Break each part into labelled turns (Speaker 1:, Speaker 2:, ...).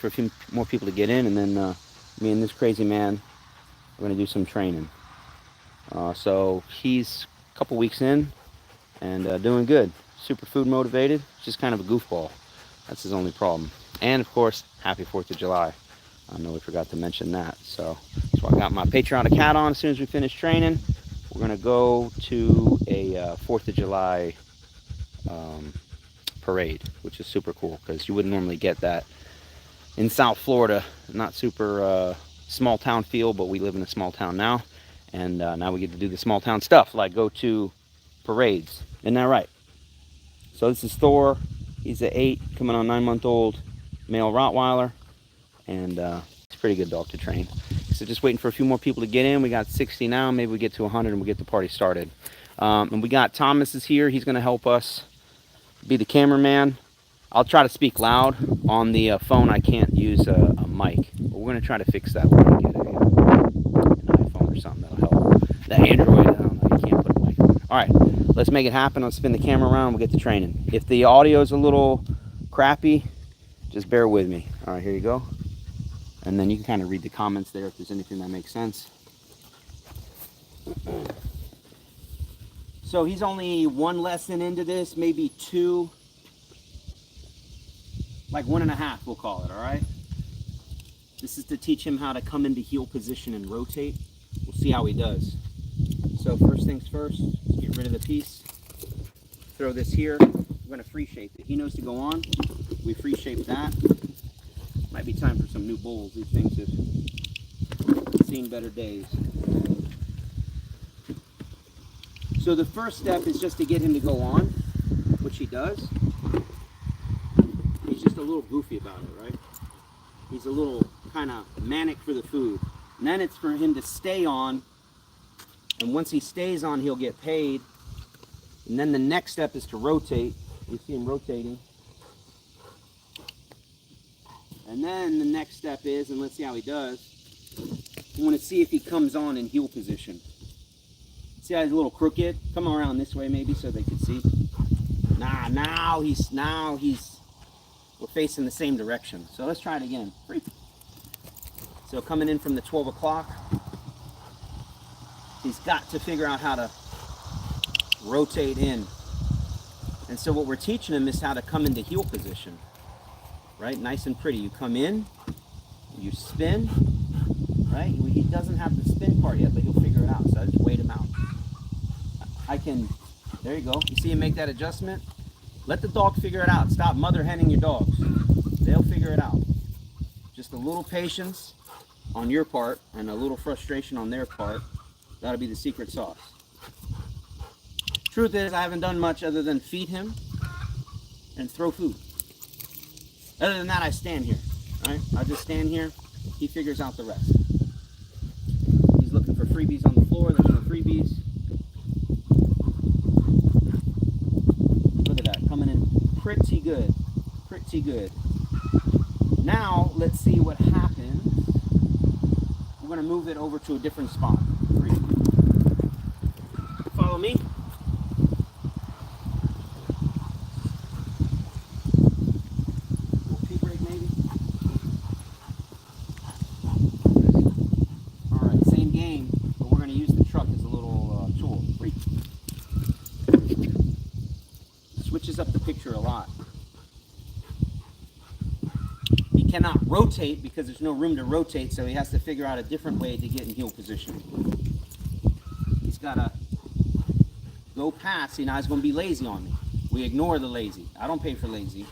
Speaker 1: for a few more people to get in, and then me and this crazy man are going to do some training. So he's a couple weeks in and doing good. Super food motivated. Just kind of a goofball. That's his only problem. And of course, happy 4th of July. I know we forgot to mention that. So I got my patriotic hat on as soon as we finish training. We're going to go to a 4th of July um, parade, which is super cool because you wouldn't normally get that in South Florida. Not super small town feel, but we live in a small town now. And now we get to do the small town stuff, like go to parades. Isn't that right? So this is Thor. He's an 8, coming on 9-month-old male Rottweiler. And it's a pretty good dog to train. So just waiting for a few more people to get in. We got 60 now. Maybe we get to 100 and we get the party started. And we got Thomas is here. He's going to help us be the cameraman. I'll try to speak loud. On the phone, I can't use a mic. But we're going to try to fix that. We're going to get an iPhone or something that'll help. The Android, I don't know. You can't put a mic on. All right, let's make it happen. Let's spin the camera around. We'll get to training. If the audio is a little crappy, just bear with me. All right, here you go. And then you can kind of read the comments there if there's anything that makes sense. So he's only one lesson into this, maybe 2, like 1.5 we'll call it, all right? This is to teach him how to come into heel position and rotate. We'll see how he does. So first things first, let's get rid of the piece. Throw this here. We're gonna free shape it. He knows to go on. We free shape that. Might be time for some new bowls. These things have seen better days. So the first step is just to get him to go on, which he does. He's just a little goofy about it, right? He's a little kind of manic for the food. And then it's for him to stay on. And once he stays on, he'll get paid. And then the next step is to rotate. You see him rotating. And then the next step is, and let's see how he does, you want to see if he comes on in heel position. See how he's a little crooked? Come around this way maybe so they can see. Now he's, we're facing the same direction. So let's try it again. So coming in from the 12 o'clock, he's got to figure out how to rotate in. And so what we're teaching him is how to come into heel position. Right, nice and pretty. You come in, you spin, right? He doesn't have the spin part yet, but he'll figure it out. So I just wait him out. There you go. You see him make that adjustment? Let the dog figure it out. Stop mother henning your dogs. They'll figure it out. Just a little patience on your part and a little frustration on their part. That'll be the secret sauce. Truth is, I haven't done much other than feed him and throw food. Other than that, I stand here, right? I just stand here. He figures out the rest. He's looking for freebies on the floor. There's no freebies. Look at that, coming in pretty good, pretty good. Now, let's see what happens. We're gonna move it over to a different spot. Follow me. Up the picture a lot. He cannot rotate because there's no room to rotate, so he has to figure out a different way to get in heel position. He's got to go past. See, now he's going to be lazy on me. We ignore the lazy. I don't pay for lazy.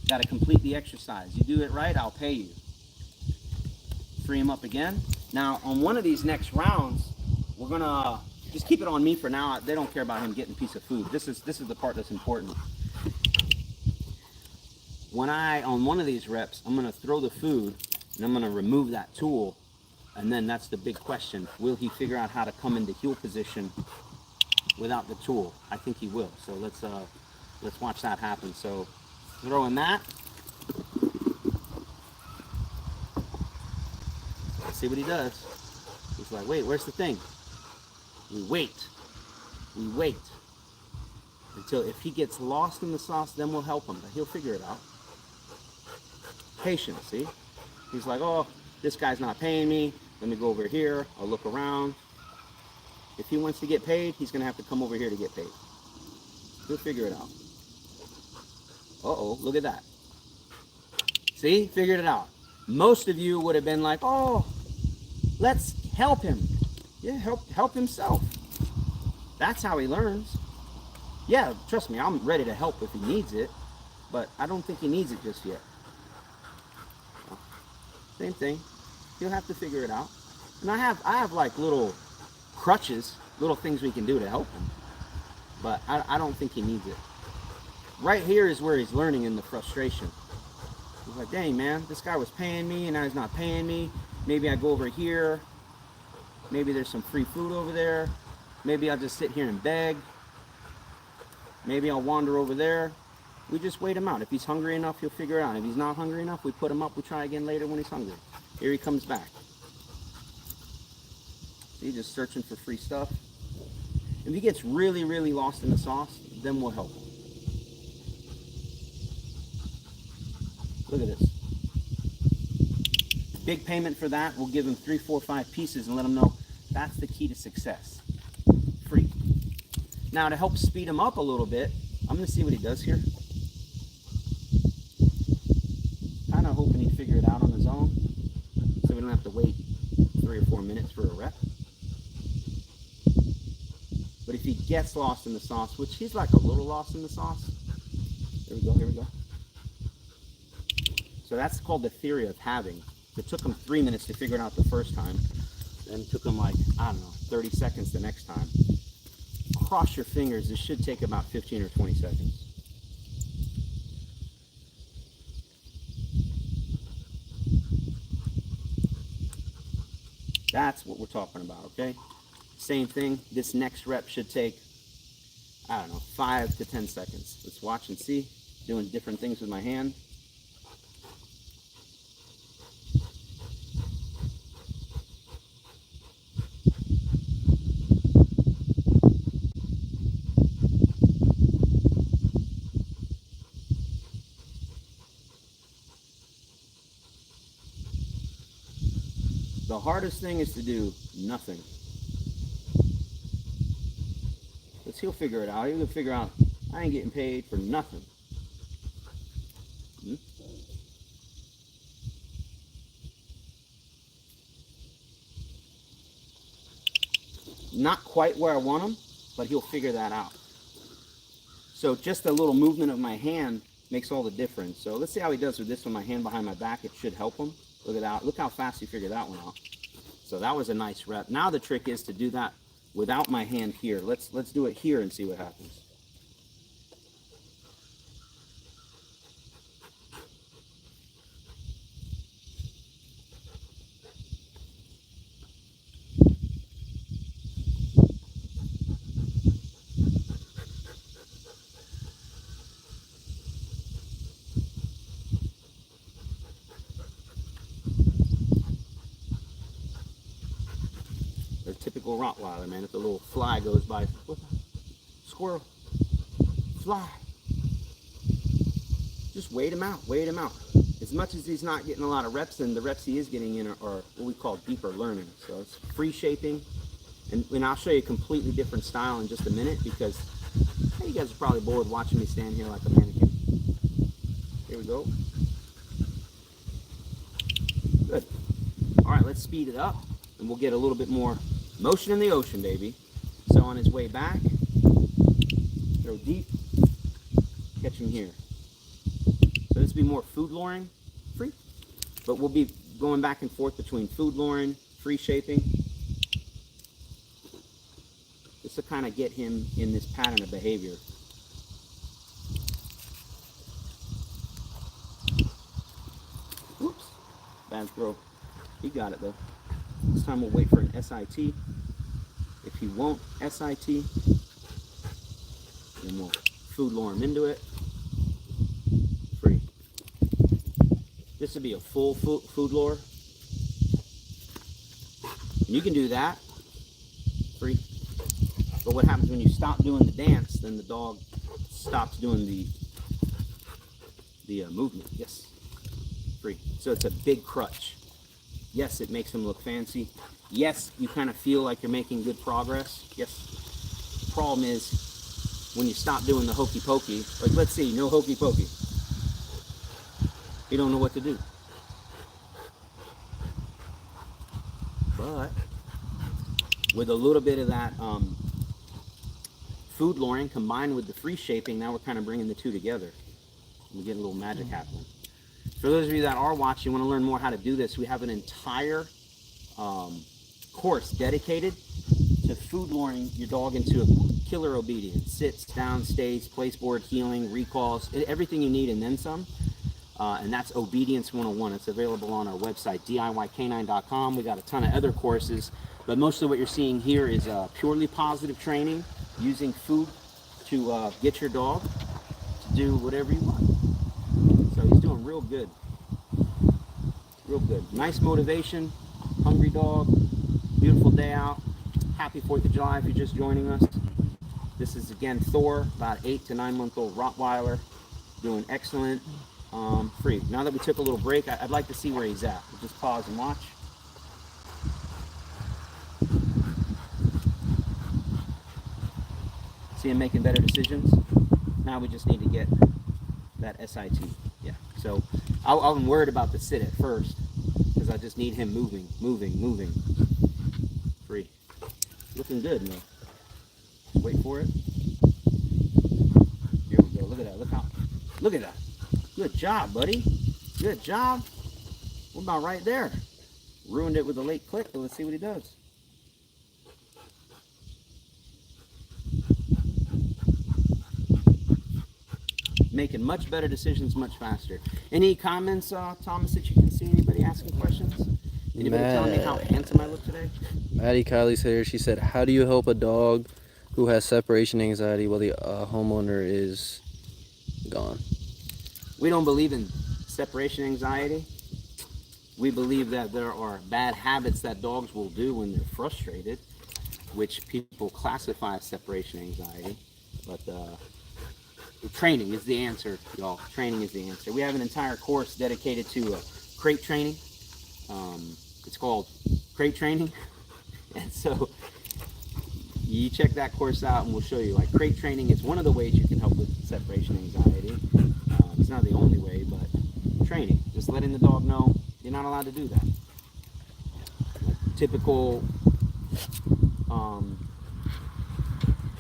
Speaker 1: Got to complete the exercise. You do it right, I'll pay you. Free him up again. Now, on one of these next rounds, we're going to just keep it on me for now. They don't care about him getting a piece of food. This is the part that's important. On one of these reps, I'm going to throw the food and I'm going to remove that tool. And then that's the big question. Will he figure out how to come into heel position without the tool? I think he will. So let's watch that happen. So throwing that. Let's see what he does. He's like, wait, where's the thing? We wait. We wait. Until if he gets lost in the sauce, then we'll help him. But he'll figure it out. Patience, see? He's like, oh, this guy's not paying me. Let me go over here. I'll look around. If he wants to get paid, he's going to have to come over here to get paid. He'll figure it out. Uh-oh, look at that. See, figured it out. Most of you would have been like, oh, let's help him. Yeah, help himself. That's how he learns. Yeah, trust me, I'm ready to help if he needs it, but I don't think he needs it just yet. Same thing. He'll have to figure it out. And I have like little crutches, little things we can do to help him, but I don't think he needs it. Right here is where he's learning in the frustration. He's like, dang man, this guy was paying me and now he's not paying me. Maybe I go over here. Maybe there's some free food over there. Maybe I'll just sit here and beg. Maybe I'll wander over there. We just wait him out. If he's hungry enough, he'll figure it out. If he's not hungry enough, we put him up. We try again later when he's hungry. Here he comes back. See, just searching for free stuff. If he gets really, really lost in the sauce, then we'll help him. Look at this. Big payment for that. We'll give him 3, 4, 5 pieces and let him know that's the key to success. Free. Now to help speed him up a little bit, I'm going to see what he does here. Kind of hoping he'd figure it out on his own, so we don't have to wait 3 or 4 minutes for a rep. But if he gets lost in the sauce, which he's like a little lost in the sauce. Here we go, here we go. So that's called the theory of having. It took him 3 minutes to figure it out the first time. Then it took him like, I don't know, 30 seconds the next time. Cross your fingers, this should take about 15 or 20 seconds. That's what we're talking about, okay? Same thing, this next rep should take, I don't know, 5 to 10 seconds. Let's watch and see. Doing different things with my hand. The hardest thing is to do nothing. But he'll figure it out. He'll figure out, I ain't getting paid for nothing. Not quite where I want him, but he'll figure that out. So just a little movement of my hand makes all the difference. So let's see how he does with this one, my hand behind my back. It should help him. Look at that. Look how fast he figured that one out. So that was a nice rep. Now the trick is to do that without my hand here. Let's do it here and see what happens. Typical Rottweiler, man. If the little fly goes by, what the? Squirrel, fly. Just wait him out, wait him out. As much as he's not getting a lot of reps in, the reps he is getting in are what we call deeper learning. So it's free shaping, and I'll show you a completely different style in just a minute because hey, you guys are probably bored watching me stand here like a mannequin. Here we go. Good. All right, let's speed it up, and we'll get a little bit more motion in the ocean, baby. So on his way back, throw deep, catch him here. So this will be more food luring, free. But we'll be going back and forth between food luring, free shaping. Just to kind of get him in this pattern of behavior. Oops, bad throw. He got it though. This time we'll wait for an SIT. If he won't SIT, then we'll food lure him into it. Free. This would be a full food lure. And you can do that. Free. But what happens when you stop doing the dance, then the dog stops doing the movement. Yes. Free. So it's a big crutch. Yes, it makes him look fancy. Yes, you kind of feel like you're making good progress. Yes. The problem is when you stop doing the hokey pokey, like let's see, no hokey pokey. You don't know what to do. But with a little bit of that food luring combined with the free shaping, now we're kind of bringing the two together. We get a little magic happening. For those of you that are watching, want to learn more how to do this, we have an entire course dedicated to food luring your dog into a killer obedience. Sits, down, stays, placeboard, heeling, recalls, everything you need and then some. And that's Obedience 101. It's available on our website, DIYcanine.com. We got a ton of other courses, but most of what you're seeing here is purely positive training, using food to get your dog to do whatever you want. So he's doing real good. Real good. Nice motivation, hungry dog, beautiful day out. Happy 4th of July if you're just joining us. This is again Thor, about 8 to 9 month old Rottweiler, doing excellent. Free. Now that we took a little break, I'd like to see where he's at. We'll just pause and watch. See him making better decisions. Now we just need to get that SIT. Yeah. So I'm worried about the sit at first because I just need him moving. Free. Looking good, no? Wait for it. Here we go. Look at that. Look at that. Good job, buddy. Good job. What about right there? Ruined it with a late click, but let's see what he does. Making much better decisions much faster. Any comments, Thomas, that you can see? Anybody asking questions? Anybody telling me how handsome I look today?
Speaker 2: Maddie Kylie's here. She said, how do you help a dog who has separation anxiety while the homeowner is gone?
Speaker 1: We don't believe in separation anxiety. We believe that there are bad habits that dogs will do when they're frustrated, which people classify as separation anxiety. But training is the answer, y'all. Training is the answer. We have an entire course dedicated to crate training. It's called crate training. And so you check that course out and we'll show you, like, crate training is one of the ways you can help with separation anxiety. It's not the only way, but training, just letting the dog know you're not allowed to do that. Like typical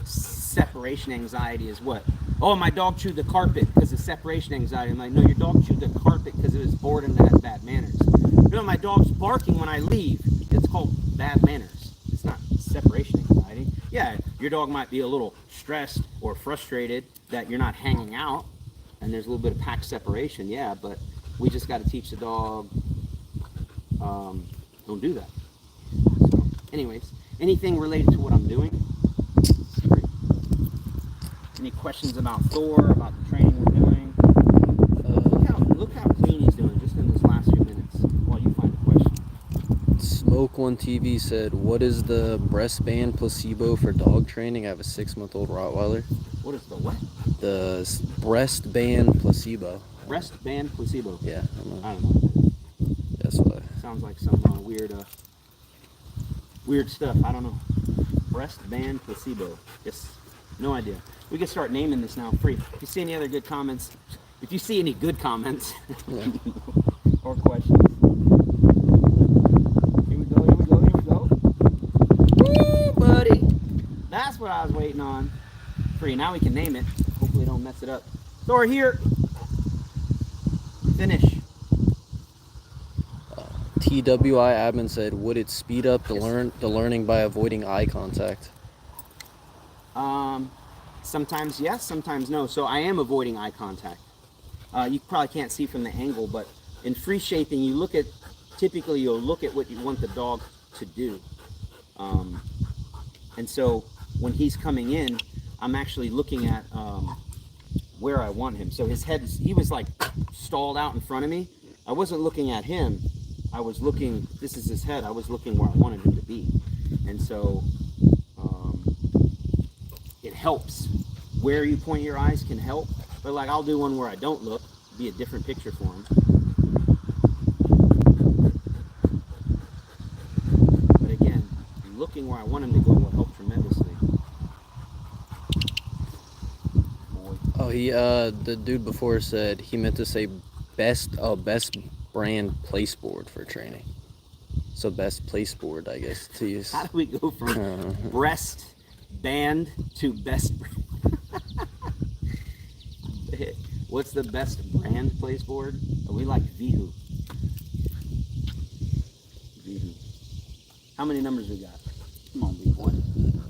Speaker 1: separation anxiety is what? Oh, my dog chewed the carpet because of separation anxiety. I'm like, no, your dog chewed the carpet because it was bored and has bad manners. You know, my dog's barking when I leave. It's called bad manners. It's not separation anxiety. Yeah, your dog might be a little stressed or frustrated that you're not hanging out and there's a little bit of pack separation. Yeah, but we just got to teach the dog, don't do that. So, anyways, anything related to what I'm doing? Great. Any questions about Thor, about the training we're doing? Look how clean he's doing just in this last few minutes while you find a question.
Speaker 2: Smoke One TV said, what is the breast band placebo for dog training? I have a 6-month-old Rottweiler.
Speaker 1: What is the what?
Speaker 2: The breast band placebo.
Speaker 1: Breast band placebo?
Speaker 2: Yeah.
Speaker 1: I don't know.
Speaker 2: That's what.
Speaker 1: Sounds like some weird stuff. I don't know. Breast band placebo. Yes. No idea. We can start naming this now. Free. If you see any other good comments, if you see any good comments or questions. Here we go. Woo, buddy. That's what I was waiting on. Free. Now we can name it. Hopefully don't mess it up. Thor here. Finish.
Speaker 2: TWI admin said, would it speed up the learning by avoiding eye contact?
Speaker 1: Sometimes yes, sometimes no. So I am avoiding eye contact. You probably can't see from the angle, but in free shaping, typically you'll look at what you want the dog to do. And so when he's coming in, I'm actually looking at where I want him. So he was like stalled out in front of me. I wasn't looking at him. I was looking, this is his head. I was looking where I wanted him to be. And so it helps. Where you point your eyes can help. But like I'll do one where I don't look, be a different picture for him.
Speaker 2: he the dude before said he meant to say best brand place board for training. So best place board, I guess, to use.
Speaker 1: How do we go from breast band to best? What's the best brand place board? Oh, we like Vihu. Vihu. How many numbers we got? Come on, big boy.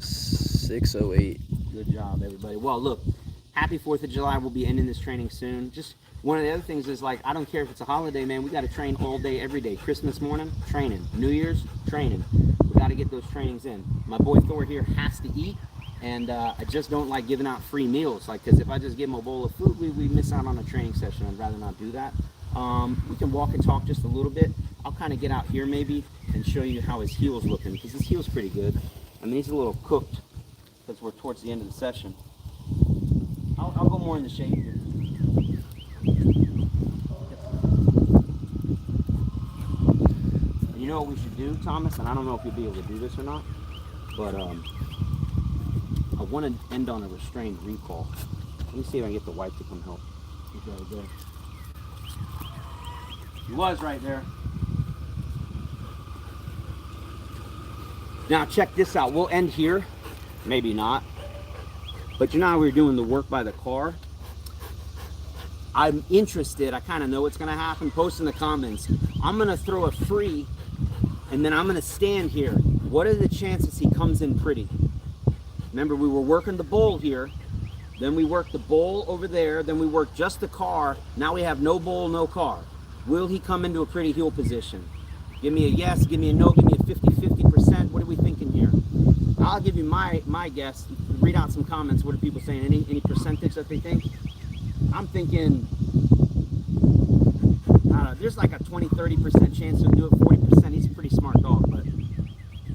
Speaker 2: 608.
Speaker 1: Good job, everybody. Well, look, happy 4th of July. We'll be ending this training soon. Just one of the other things is, like, I don't care if it's a holiday, man. We got to train all day, every day. Christmas morning, training. New Year's, training. We got to get those trainings in. My boy Thor here has to eat, and I just don't like giving out free meals. Like, because if I just give him a bowl of food, we miss out on a training session. I'd rather not do that. We can walk and talk just a little bit. I'll kind of get out here maybe and show you how his heel's looking, because his heel's pretty good. I mean, he's a little cooked because we're towards the end of the session. I'll go more in the shade here. You know what we should do, Thomas? And I don't know if you'll be able to do this or not, but I want to end on a restrained recall. Let me see if I can get the wife to come help. He's right there. He was right there. Now check this out. We'll end here. Maybe not. But you know how we were doing the work by the car? I'm interested. I kind of know what's going to happen. Post in the comments. I'm going to throw a free, and then I'm going to stand here. What are the chances he comes in pretty? Remember, we were working the bowl here. Then we worked the bowl over there. Then we worked just the car. Now we have no bowl, no car. Will he come into a pretty heel position? Give me a yes, give me a no, give me a 50-50%. What are we thinking here? I'll give you my guess. Read out some comments. What are people saying? Any percentage that they think? I'm thinking, there's like a 20-30% chance he'll do it. 40%. He's a pretty smart dog, but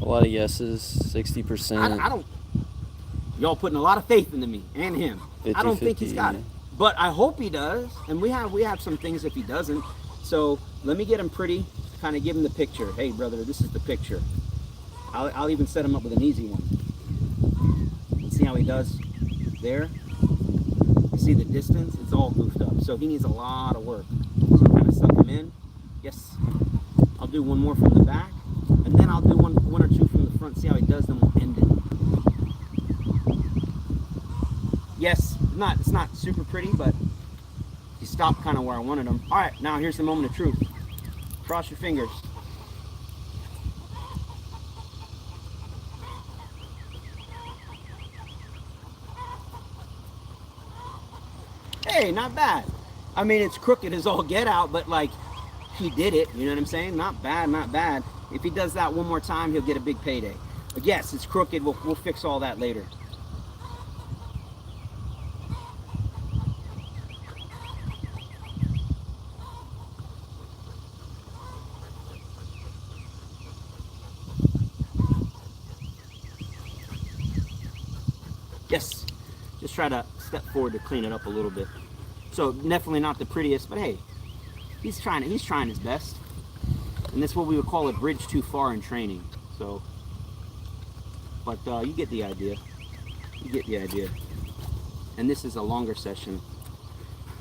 Speaker 2: A lot of yeses, 60%.
Speaker 1: I don't. Y'all putting a lot of faith into me and him.
Speaker 2: 50,
Speaker 1: I don't think he's
Speaker 2: 50,
Speaker 1: got it, but I hope he does. And we have some things if he doesn't. So let me get him pretty. Kind of give him the picture. Hey, brother, this is the picture. I'll even set him up with an easy one. Let's see how he does there. You see the distance? It's all goofed up. So he needs a lot of work. So kind of suck him in. Yes. I'll do one more from the back. And then I'll do one or two from the front. See how he does, then we'll end it. Yes. It's not super pretty, but he stopped kind of where I wanted him. All right, now here's the moment of truth. Cross your fingers. Hey, not bad. I mean, it's crooked as all get out, but like, he did it. You know what I'm saying? Not bad, not bad. If he does that one more time, he'll get a big payday. But yes, it's crooked. We'll fix all that later. Yes, just try to step forward to clean it up a little bit. So definitely not the prettiest, but hey, he's trying his best. And that's what we would call a bridge too far in training. So, but you get the idea. You get the idea. And this is a longer session.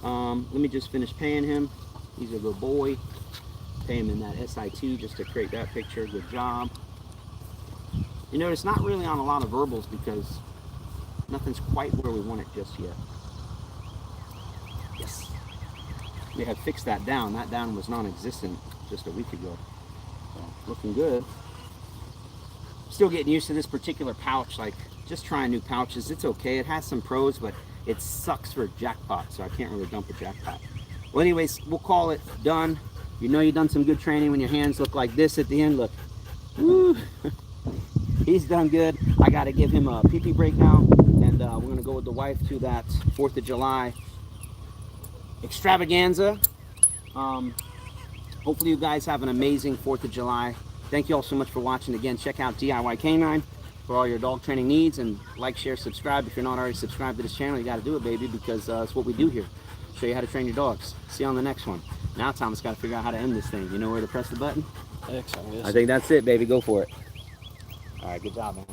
Speaker 1: Let me just finish paying him. He's a good boy. Pay him in that SIT just to create that picture. Good job. You notice not really on a lot of verbals because nothing's quite where we want it just yet. Yes. We have fixed that down. That down was non-existent just a week ago. So, looking good. Still getting used to this particular pouch. Like, just trying new pouches. It's okay. It has some pros, but it sucks for jackpot, so I can't really dump a jackpot. Well, anyways, we'll call it done. You know you've done some good training when your hands look like this at the end. Look. Woo. He's done good. I got to give him a pee-pee break now. And we're going to go with the wife to that 4th of July extravaganza. Hopefully you guys have an amazing 4th of July. Thank you all so much for watching. Again, check out DIY Canine for all your dog training needs. And like, share, subscribe. If you're not already subscribed to this channel, you got to do it, baby, because it's what we do here. Show you how to train your dogs. See you on the next one. Now Thomas got to figure out how to end this thing. You know where to press the button?
Speaker 2: X, I guess.
Speaker 1: I think that's it, baby. Go for it. All right, good job, man.